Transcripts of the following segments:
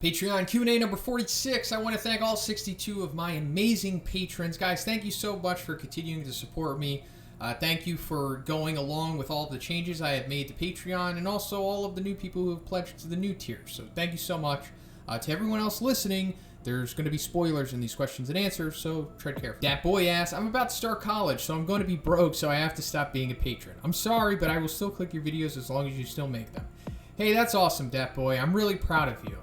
Patreon Q&A number 46. I want to thank all 62 of my amazing patrons. Guys, thank you so much for continuing to support me. Thank you for going along with all the changes I have made to Patreon and also all of the new people who have pledged to the new tier. So thank you so much. To everyone else listening, there's going to be spoilers in these questions and answers, so tread carefully. Dat Boi asks, I'm about to start college, so I'm going to be broke, so I have to stop being a patron. I'm sorry, but I will still click your videos as long as you still make them. Hey, that's awesome, Dat Boi. I'm really proud of you.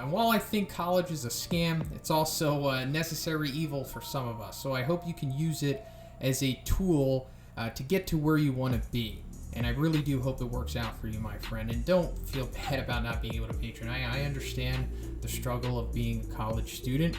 And while I think college is a scam, it's also a necessary evil for some of us. So I hope you can use it as a tool to get to where you want to be. And I really do hope it works out for you, my friend. And don't feel bad about not being able to patron. I understand the struggle of being a college student.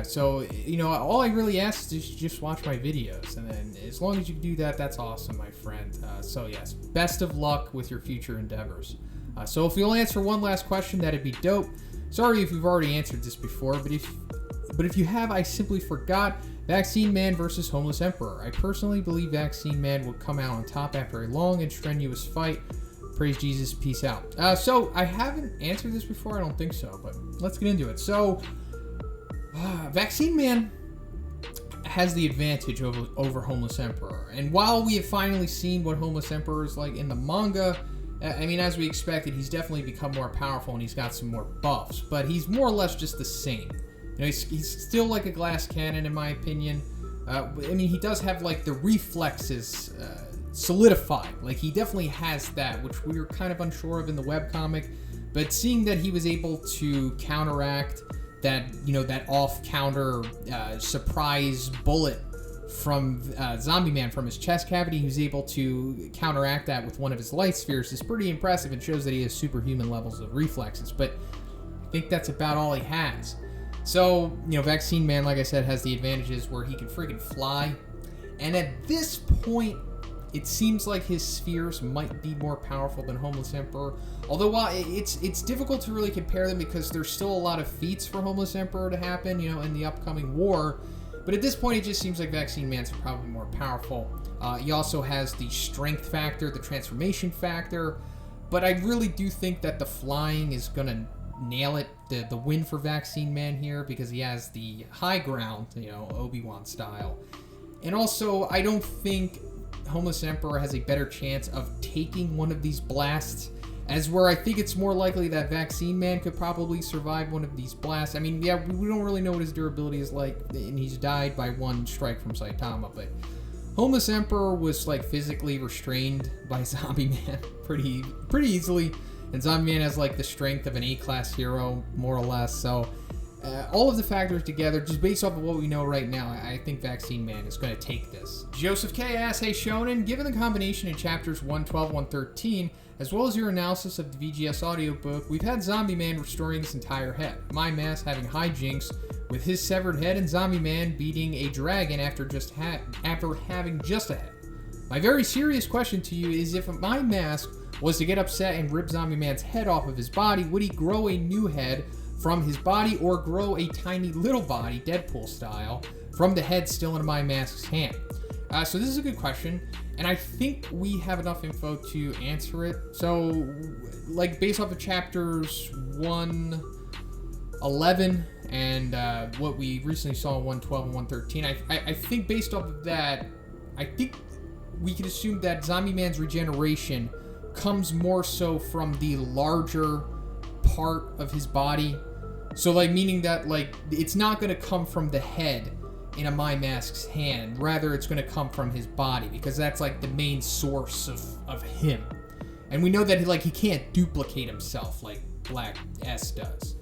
So, you know, all I really ask is just watch my videos. And then as long as you do that, that's awesome, my friend. So, yes, best of luck with your future endeavors. So if you'll answer one last question, that'd be dope. Sorry if you've already answered this before, but if you have, I simply forgot. Vaccine Man versus Homeless Emperor. I personally believe Vaccine Man will come out on top after a long and strenuous fight. Praise Jesus. Peace out. So I haven't answered this before. I don't think so, but let's get into it. So Vaccine Man has the advantage over Homeless Emperor. And while we have finally seen what Homeless Emperor is like in the manga, I mean, as we expected, he's definitely become more powerful and he's got some more buffs, but he's more or less just the same. You know, he's still like a glass cannon, in my opinion. I mean, he does have like the reflexes solidified. Like, he definitely has that, which we were kind of unsure of in the webcomic. But seeing that he was able to counteract that, you know, that off-counter surprise bullet from Zombie Man from his chest cavity, he was able to counteract that with one of his light spheres. Is pretty impressive and shows that he has superhuman levels of reflexes, but I think that's about all he has. So, you know, Vaccine Man, like I said, has the advantages where he can freaking fly, and at this point, it seems like his spheres might be more powerful than Homeless Emperor, although while it's difficult to really compare them because there's still a lot of feats for Homeless Emperor to happen, you know, in the upcoming war. But at this point, it just seems like Vaccine Man's probably more powerful. He also has the strength factor, the transformation factor. But I really do think that the flying is going to nail it, the win for Vaccine Man here, because he has the high ground, you know, Obi-Wan style. And also, I don't think Homeless Emperor has a better chance of taking one of these blasts, as where I think it's more likely that Vaccine Man could probably survive one of these blasts. I mean, yeah, we don't really know what his durability is like, and he's died by one strike from Saitama, but Homeless Emperor was, like, physically restrained by Zombie Man pretty easily, and Zombie Man has, like, the strength of an A-class hero, more or less, so all of the factors together, just based off of what we know right now, I think Vaccine Man is going to take this. Joseph K. asks, hey Shonen, given the combination in chapters 112, 113, as well as your analysis of the VGS audiobook, we've had Zombie Man restoring his entire head, My Mask having hijinks with his severed head, and Zombie Man beating a dragon after having just a head. My very serious question to you is, if My Mask was to get upset and rip Zombie Man's head off of his body, would he grow a new head from his body or grow a tiny little body, Deadpool style, from the head still in My Mask's hand? So this is a good question, and I think we have enough info to answer it. So, like, based off of chapters 111 and what we recently saw in 112 and 113, I think based off of that, I think we can assume that Zombie Man's regeneration comes more so from the larger part of his body. So, like, meaning that, like, it's not going to come from the head in a My Mask's hand. Rather, it's going to come from his body, because that's, like, the main source of him. And we know that, like, he can't duplicate himself like Black S does.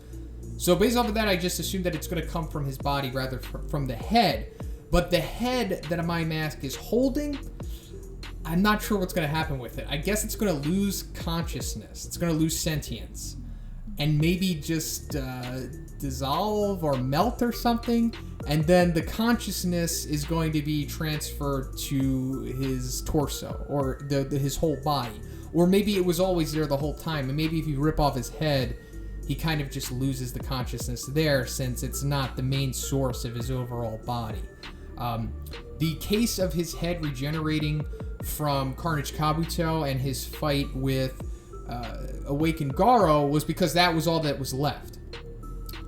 So, based off of that, I just assume that it's going to come from his body rather from the head. But the head that a My Mask is holding, I'm not sure what's going to happen with it. I guess it's going to lose consciousness. It's going to lose sentience. And maybe just dissolve or melt or something. And then the consciousness is going to be transferred to his torso or his whole body. Or maybe it was always there the whole time. And maybe if you rip off his head, he kind of just loses the consciousness there, since it's not the main source of his overall body. The case of his head regenerating from Carnage Kabuto and his fight with Awakened Garo was because that was all that was left.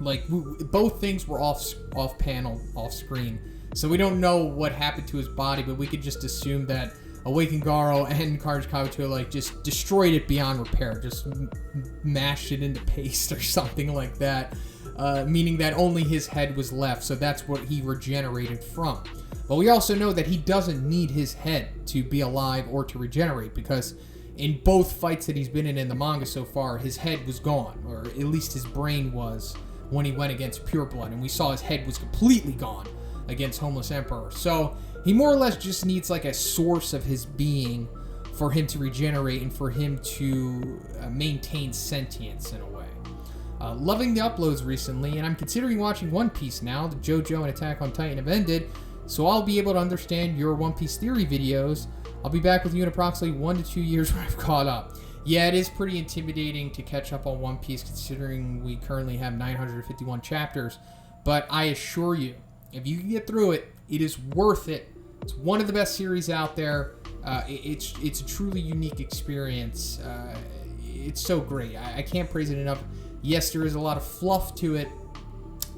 Like, both things were off panel, off screen. So we don't know what happened to his body, but we could just assume that Awakened Garo and Carnage Kabuto like just destroyed it beyond repair, just mashed it into paste or something like that, meaning that only his head was left, so that's what he regenerated from. But we also know that he doesn't need his head to be alive or to regenerate, because in both fights that he's been in the manga so far, his head was gone, or at least his brain was when he went against Pure Blood, and we saw his head was completely gone against Homeless Emperor. So he more or less just needs like a source of his being for him to regenerate and for him to maintain sentience in a way. Loving the uploads recently, and I'm considering watching One Piece now. The JoJo and Attack on Titan have ended, so I'll be able to understand your One Piece theory videos. I'll be back with you in approximately 1 to 2 years when I've caught up. Yeah, it is pretty intimidating to catch up on One Piece considering we currently have 951 chapters, but I assure you, if you can get through it, it is worth it. It's one of the best series out there. It's a truly unique experience. It's so great. I can't praise it enough. Yes, there is a lot of fluff to it.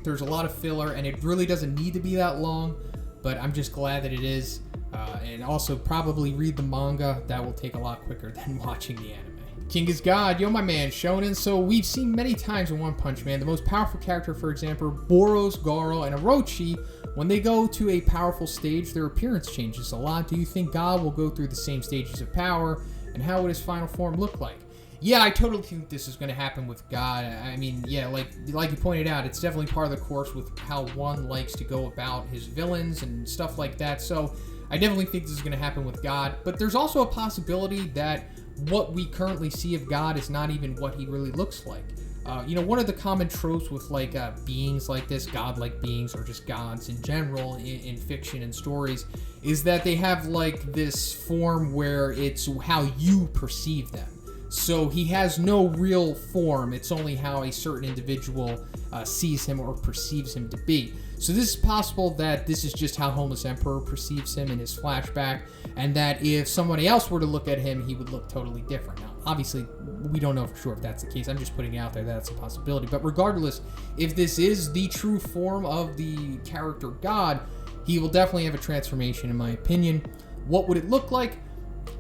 There's a lot of filler, and it really doesn't need to be that long, but I'm just glad that it is. And also probably read the manga. That will take a lot quicker than watching the anime. Kingisgod, yo my man, Shonen. So we've seen many times in One Punch Man, the most powerful character, for example, Boros, Garo, and Orochi, when they go to a powerful stage, their appearance changes a lot. Do you think God will go through the same stages of power, and how would his final form look like? Yeah, I totally think this is going to happen with God. I mean, yeah, like you pointed out, it's definitely part of the course with how one likes to go about his villains and stuff like that. So I definitely think this is going to happen with God. But there's also a possibility that what we currently see of God is not even what he really looks like. One of the common tropes with like beings like this, godlike beings, or just gods in general in fiction and stories, is that they have like this form where it's how you perceive them. So he has no real form. It's only how a certain individual sees him or perceives him to be. So this is possible that this is just how Homeless Emperor perceives him in his flashback, and that if somebody else were to look at him, he would look totally different. Now, obviously, we don't know for sure if that's the case. I'm just putting it out there that that's a possibility. But regardless, if this is the true form of the character God, he will definitely have a transformation, in my opinion. What would it look like?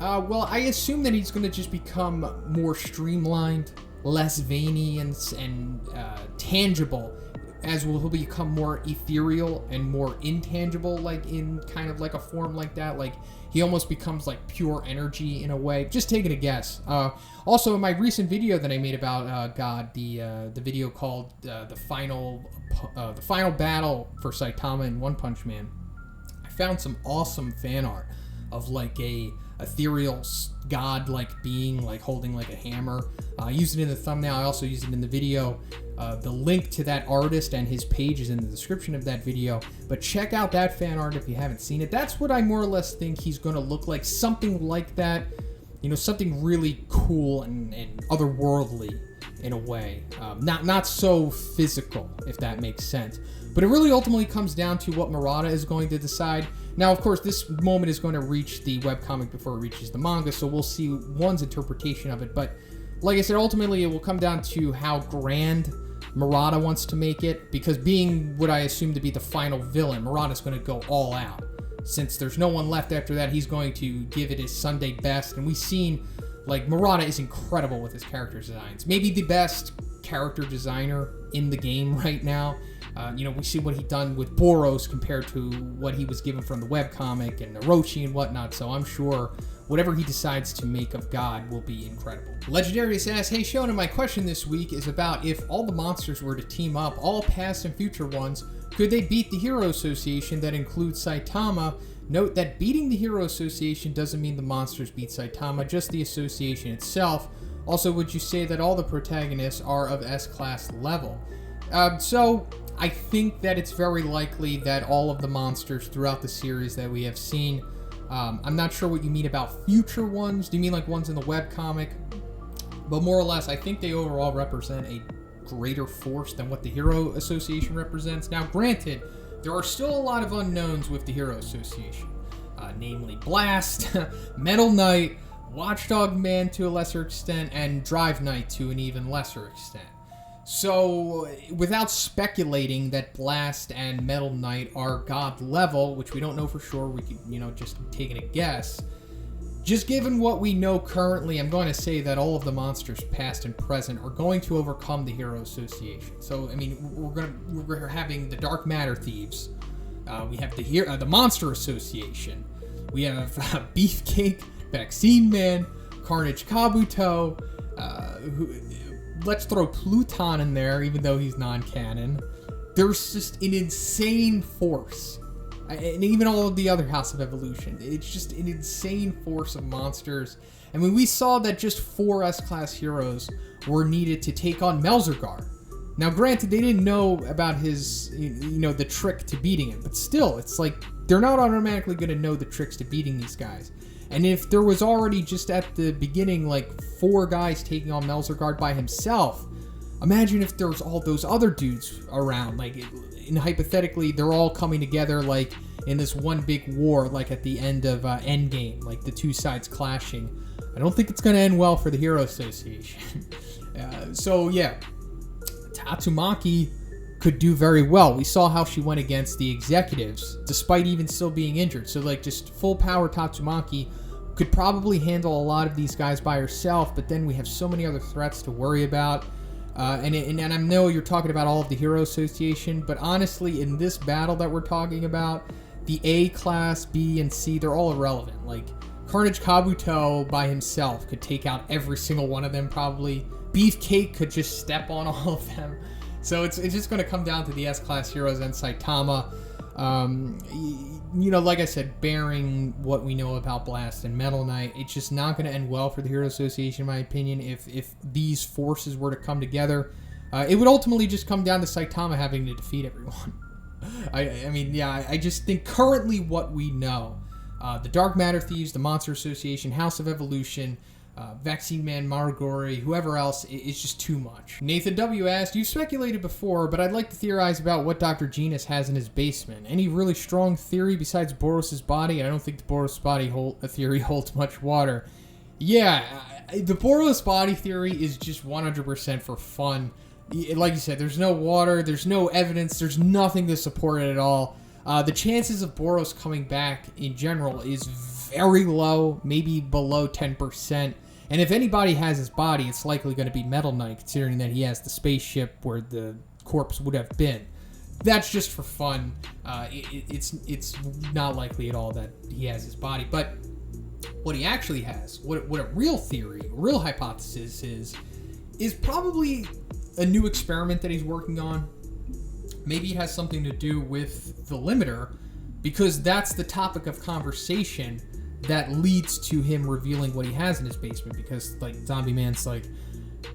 Well, I assume that he's going to just become more streamlined, less veiny, and tangible, as he'll become more ethereal and more intangible, like in kind of like a form like that. Like he almost becomes like pure energy in a way. Just taking a guess. Also, in my recent video that I made about God, the video called the final battle for Saitama in One Punch Man, I found some awesome fan art of like a ethereal god-like being, like holding like a hammer. I used it in the thumbnail. I also used it in the video. The link to that artist and his page is in the description of that video, but check out that fan art if you haven't seen it. That's what I more or less think he's going to look like, something like that, something really cool and otherworldly in a way, not so physical, if that makes sense. But it really ultimately comes down to what Murata is going to decide. Now, of course, this moment is going to reach the webcomic before it reaches the manga, so we'll see one's interpretation of it. But like I said, ultimately it will come down to how grand Murata wants to make it, because being what I assume to be the final villain, Murata's going to go all out. Since there's no one left after that, he's going to give it his Sunday best, and we've seen, like, Murata is incredible with his character designs. Maybe the best character designer in the game right now. We see what he's done with Boros compared to what he was given from the webcomic and Orochi and whatnot, so I'm sure whatever he decides to make of God will be incredible. Legandaryus asks, hey Shonen, my question this week is about if all the monsters were to team up, all past and future ones, could they beat the Hero Association that includes Saitama? Note that beating the Hero Association doesn't mean the monsters beat Saitama, just the association itself. Also, would you say that all the protagonists are of S-class level? So I think that it's very likely that all of the monsters throughout the series that we have seen, I'm not sure what you mean about future ones. Do you mean like ones in the webcomic? But more or less, I think they overall represent a greater force than what the Hero Association represents. Now, granted, there are still a lot of unknowns with the Hero Association, namely Blast, Metal Knight, Watchdog Man to a lesser extent, and Drive Knight to an even lesser extent. So, without speculating that Blast and Metal Knight are god level, which we don't know for sure, we could, just taking a guess. Just given what we know currently, I'm going to say that all of the monsters, past and present, are going to overcome the Hero Association. So, I mean, we're having the Dark Matter Thieves. We have the Monster Association. We have Beefcake, Vaccine Man, Carnage Kabuto. Let's throw Pluton in there, even though he's non-canon. There's just an insane force. And even all of the other House of Evolution. It's just an insane force of monsters. I mean, we saw that just 4 S-Class heroes were needed to take on Melzergar. Now, granted, they didn't know about his, the trick to beating him. But still, it's like, they're not automatically going to know the tricks to beating these guys. And if there was already just at the beginning, 4 guys taking on Melzergar by himself, imagine if there was all those other dudes around, and hypothetically, they're all coming together, in this one big war, at the end of Endgame, the 2 sides clashing. I don't think it's going to end well for the Hero Association. So, yeah, Tatsumaki could do very well. We saw how she went against the executives, despite even still being injured. So, just full power Tatsumaki could probably handle a lot of these guys by herself, but then we have so many other threats to worry about. And I know you're talking about all of the Hero Association, but honestly, in this battle that we're talking about, the A class, B, and C, they're all irrelevant. Carnage Kabuto by himself could take out every single one of them, probably. Beefcake could just step on all of them. So it's just going to come down to the S-Class heroes and Saitama. Like I said, bearing what we know about Blast and Metal Knight, it's just not going to end well for the Hero Association, in my opinion. If these forces were to come together, it would ultimately just come down to Saitama having to defeat everyone. I just think currently what we know, the Dark Matter Thieves, the Monster Association, House of Evolution, Vaccine Man, Marugori, whoever else, it's just too much. Nathan W. asked, "You've speculated before, but I'd like to theorize about what Dr. Genus has in his basement. Any really strong theory besides Boros' body?" And I don't think the Boros body theory holds much water. Yeah, the Boros body theory is just 100% for fun. Like you said, there's no water, there's no evidence, there's nothing to support it at all. The chances of Boros coming back in general is very low, maybe below 10%. And if anybody has his body, it's likely going to be Metal Knight, considering that he has the spaceship where the corpse would have been. That's just for fun. It's not likely at all that he has his body. But what he actually has, what a real theory, a real hypothesis is probably a new experiment that he's working on. Maybe it has something to do with the limiter, because that's the topic of conversation that leads to him revealing what he has in his basement, because Zombie Man's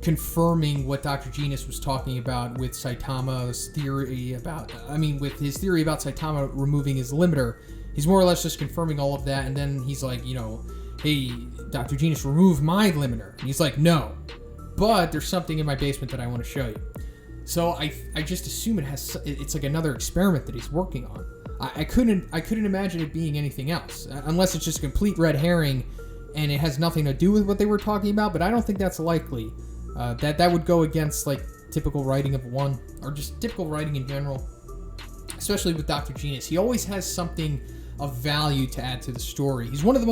confirming what Dr. Genus was talking about with Saitama's theory about, with his theory about Saitama removing his limiter. He's more or less just confirming all of that, and then he's like, hey, Dr. Genus, remove my limiter. And he's like, no, but there's something in my basement that I want to show you. So I just assume it's another experiment that he's working on. I couldn't imagine it being anything else, unless it's just a complete red herring and it has nothing to do with what they were talking about, but I don't think that's likely. That would go against typical writing of one, or just typical writing in general, especially with Dr. Genus. He always has something of value to add to the story. He's one of the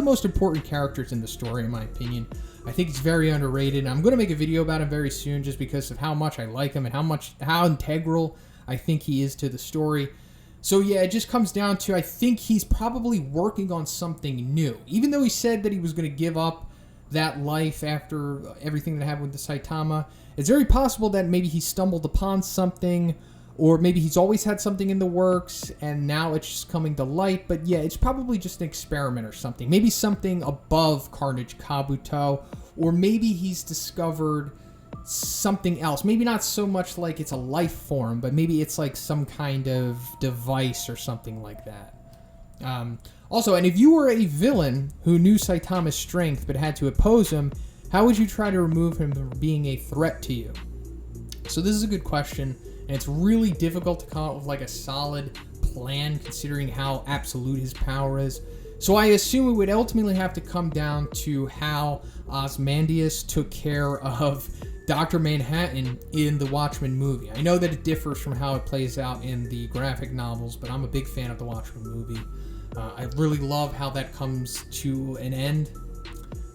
most important characters in the story, in my opinion. I think he's very underrated. I'm going to make a video about him very soon, just because of how much I like him and how integral I think he is to the story. So yeah, it just comes down to, I think he's probably working on something new. Even though he said that he was going to give up that life after everything that happened with the Saitama, it's very possible that maybe he stumbled upon something, or maybe he's always had something in the works and now it's just coming to light. But yeah, it's probably just an experiment or something. Maybe something above Carnage Kabuto, or maybe he's discovered something else. Maybe not so much it's a life form, but maybe it's some kind of device or something like that. Also, and if you were a villain who knew Saitama's strength but had to oppose him, how would you try to remove him from being a threat to you? So this is a good question, and it's really difficult to come up with a solid plan, considering how absolute his power is. So I assume it would ultimately have to come down to how Ozymandias took care of Dr. Manhattan in the Watchmen movie. I know that it differs from how it plays out in the graphic novels, but I'm a big fan of the Watchmen movie. I really love how that comes to an end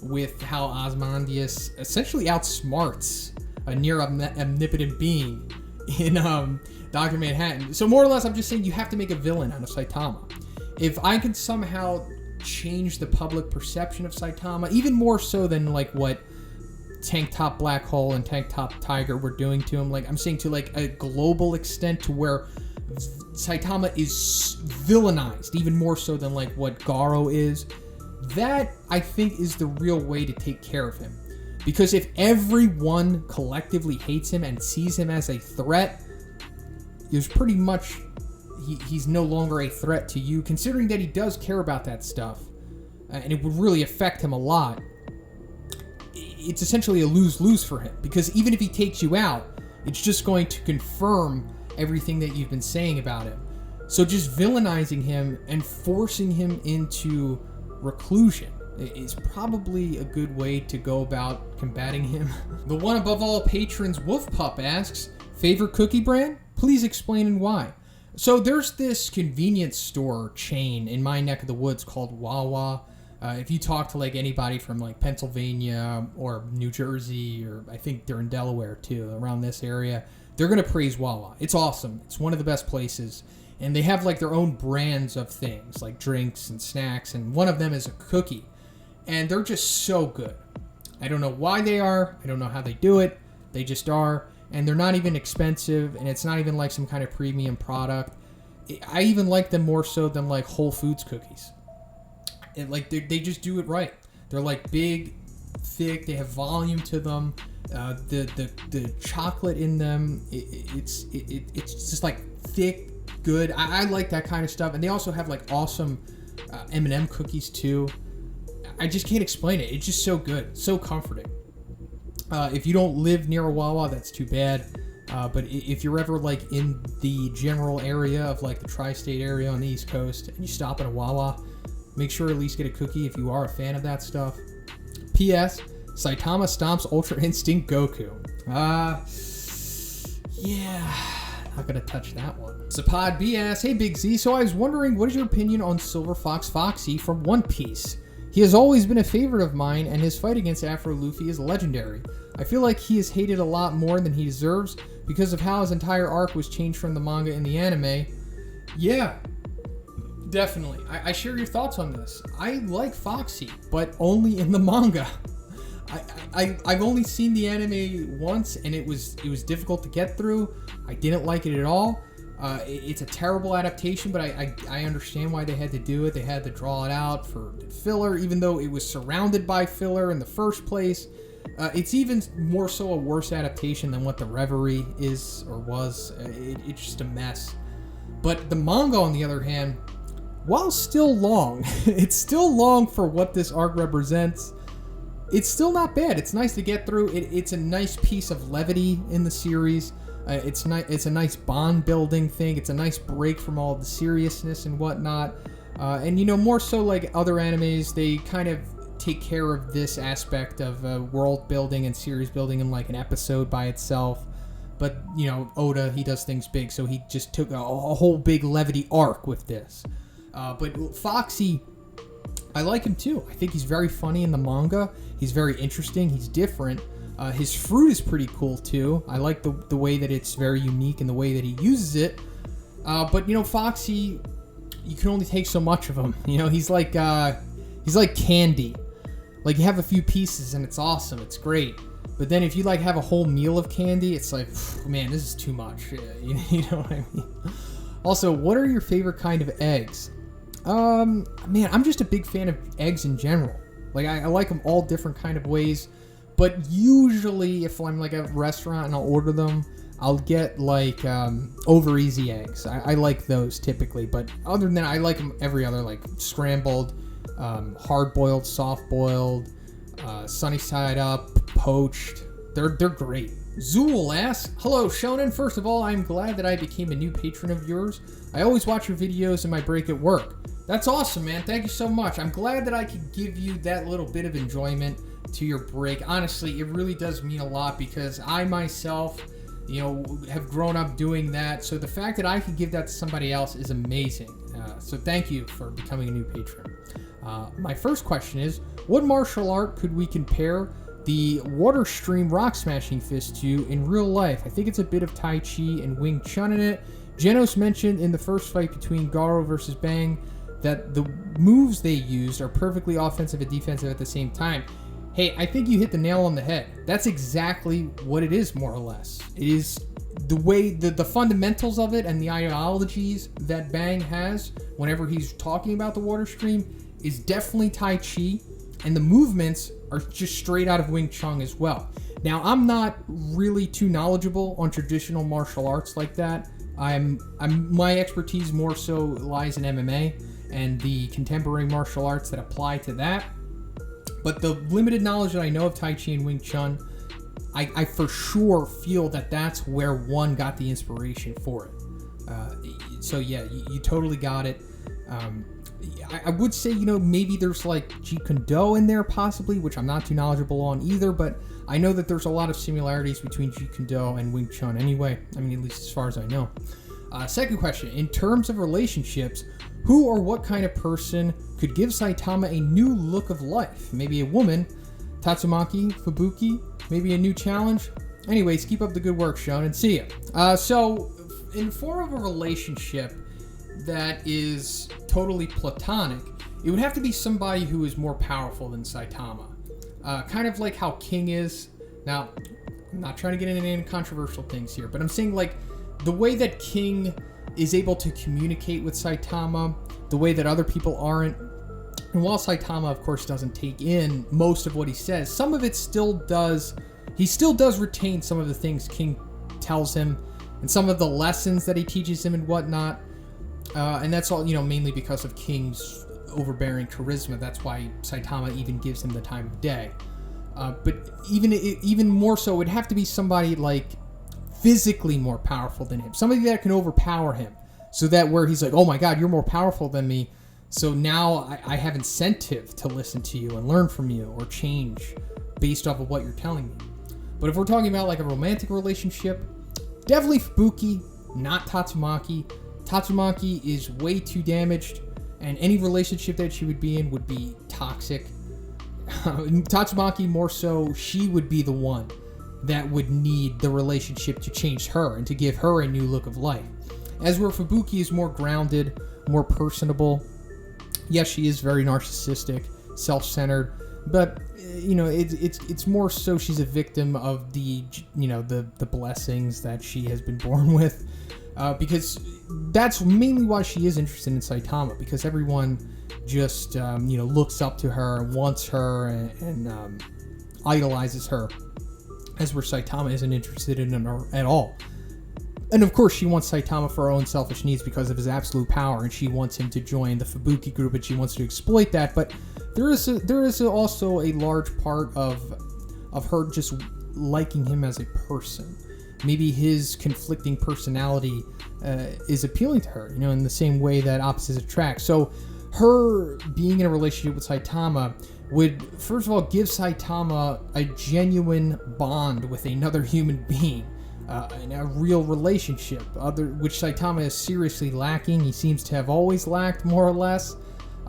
with how Ozymandias essentially outsmarts a near omnipotent being in Dr. Manhattan. So more or less, I'm just saying you have to make a villain out of Saitama. If I can somehow change the public perception of Saitama, even more so than like what Tank Top Black Hole and Tank Top Tiger were doing to him, like I'm saying to like a global extent to where Saitama is villainized even more so than like what Garo is, that I think is the real way to take care of him. Because if everyone collectively hates him and sees him as a threat, there's pretty much he's no longer a threat to you, considering that he does care about that stuff, and it would really affect him a lot. It's essentially a lose-lose for him, because even if he takes you out, it's just going to confirm everything that you've been saying about him. So just villainizing him and forcing him into reclusion is probably a good way to go about combating him. The one above all patrons, Wolf Pup, asks, favorite cookie brand? Please explain and why. So there's this convenience store chain in my neck of the woods called Wawa. If you talk to like anybody from like Pennsylvania or New Jersey, or I think they're in Delaware too, around this area, they're going to praise Wawa. It's awesome. It's one of the best places. And they have like their own brands of things, like drinks and snacks, and one of them is a cookie. And they're just so good. I don't know why they are. I don't know how they do it. They just are. And they're not even expensive, and it's not even like some kind of premium product. I even like them more so than like Whole Foods cookies. And like they just do it right. They're like big, thick. They have volume to them. The chocolate in them, it's just like thick, good. I like that kind of stuff. And they also have like awesome M&M cookies too. I just can't explain it. It's just so good, so comforting. If you don't live near a Wawa, that's too bad. But if you're ever like in the general area of like the tri-state area on the East Coast and you stop at a Wawa, make sure to at least get a cookie if you are a fan of that stuff. P.S. Saitama stomps Ultra Instinct Goku. Yeah, not gonna touch that one. Zapphod B asks, hey Big Z, so I was wondering, what is your opinion on Silver Fox Foxy from One Piece? He has always been a favorite of mine, and his fight against Afro Luffy is legendary. I feel like he is hated a lot more than he deserves because of how his entire arc was changed from the manga and the anime. Yeah, definitely. I share your thoughts on this. I like Foxy, but only in the manga. I've only seen the anime once, and it was difficult to get through. I didn't like it at all. It's a terrible adaptation, but I understand why they had to do it. They had to draw it out for filler, even though it was surrounded by filler in the first place. It's even more so a worse adaptation than what the Reverie is or was. It's just a mess. But the manga, on the other hand, while still long, it's still long for what this arc represents. It's still not bad. It's nice to get through. It's a nice piece of levity in the series. It's a nice bond building thing. It's a nice break from all the seriousness and whatnot. And you know, more so like other animes, they kind of take care of this aspect of world building and series building in like an episode by itself. But you know, Oda, he does things big, so he just took a whole big levity arc with this. But Foxy, I like him too. I think he's very funny in the manga. He's very interesting. He's different. His fruit is pretty cool too. I like the way that it's very unique and the way that he uses it. But you know, Foxy, you can only take so much of him. You know, he's like candy. Like you have a few pieces and it's awesome. It's great. But then if you like have a whole meal of candy, it's like, man, this is too much. You know what I mean? Also, what are your favorite kind of eggs? Man, I'm just a big fan of eggs in general. Like I like them all different kind of ways. But usually, if I'm like at a restaurant and I'll order them, I'll get like over easy eggs. I like those typically. But other than that, I like them every other, like scrambled, hard boiled, soft boiled, sunny side up, poached. They're great. Zuel asks, hello Shonen. First of all, I'm glad that I became a new patron of yours. I always watch your videos in my break at work. That's awesome, man. Thank you so much. I'm glad that I could give you that little bit of enjoyment. to your break. Honestly, it really does mean a lot because I myself, have grown up doing that. So the fact that I can give that to somebody else is amazing. So thank you for becoming a new patron. My first question is, what martial art could we compare the water stream rock smashing fist to in real life? I think it's a bit of Tai Chi and Wing Chun in it. Genos mentioned in the first fight between Garo versus Bang that the moves they used are perfectly offensive and defensive at the same time. Hey, I think you hit the nail on the head. That's exactly what it is, more or less. It is the way, the fundamentals of it and the ideologies that Bang has whenever he's talking about the water stream is definitely Tai Chi, and the movements are just straight out of Wing Chun as well. Now, I'm not really too knowledgeable on traditional martial arts like that. My expertise more so lies in MMA and the contemporary martial arts that apply to that. But the limited knowledge that I know of Tai Chi and Wing Chun, I for sure feel that that's where one got the inspiration for it. So yeah, you totally got it. I would say, maybe there's like Jeet Kune Do in there possibly, which I'm not too knowledgeable on either, but I know that there's a lot of similarities between Jeet Kune Do and Wing Chun anyway. I mean, at least as far as I know. Second question, in terms of relationships, who or what kind of person could give Saitama a new look of life? Maybe a woman, Tatsumaki, Fubuki, maybe a new challenge? Anyways, keep up the good work, Sean, and see ya. So, in form of a relationship that is totally platonic, it would have to be somebody who is more powerful than Saitama. Kind of like how King is. Now, I'm not trying to get into any controversial things here, but I'm saying like the way that King is able to communicate with Saitama, the way that other people aren't. And while Saitama, of course, doesn't take in most of what he says, some of it still does. He still does retain some of the things King tells him and some of the lessons that he teaches him and whatnot. And that's all, mainly because of King's overbearing charisma. That's why Saitama even gives him the time of day. But even more so, it would have to be somebody like physically more powerful than him. Somebody that can overpower him. So that where he's like, oh my God, you're more powerful than me. So now I have incentive to listen to you and learn from you or change based off of what you're telling me. But if we're talking about like a romantic relationship, definitely Fubuki, not Tatsumaki. Tatsumaki is way too damaged, and any relationship that she would be in would be toxic. Tatsumaki, more so, she would be the one that would need the relationship to change her and to give her a new look of life. As where Fubuki is more grounded, more personable. Yes, she is very narcissistic, self-centered, but it's more so she's a victim of the blessings that she has been born with. Because that's mainly why she is interested in Saitama, because everyone just looks up to her and wants her and idolizes her, as where Saitama isn't interested in her at all. And of course she wants Saitama for her own selfish needs because of his absolute power, and she wants him to join the Fubuki group and she wants to exploit that. But there is also a large part of her just liking him as a person. Maybe his conflicting personality is appealing to her, in the same way that opposites attract. So her being in a relationship with Saitama would, first of all, give Saitama a genuine bond with another human being, and a real relationship, which Saitama is seriously lacking. He seems to have always lacked, more or less.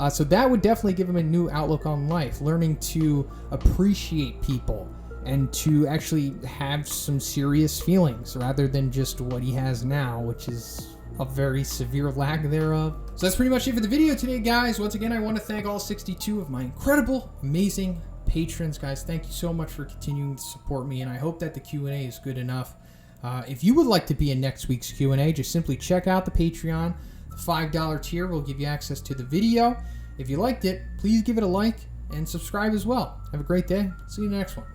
So that would definitely give him a new outlook on life, learning to appreciate people and to actually have some serious feelings rather than just what he has now, which is a very severe lack thereof. So that's pretty much it for the video today, guys. Once again, I want to thank all 62 of my incredible, amazing patrons. Guys, thank you so much for continuing to support me, and I hope that the Q&A is good enough. If you would like to be in next week's Q&A, just simply check out the Patreon. The $5 tier will give you access to the video. If you liked it, please give it a like and subscribe as well. Have a great day. See you in the next one.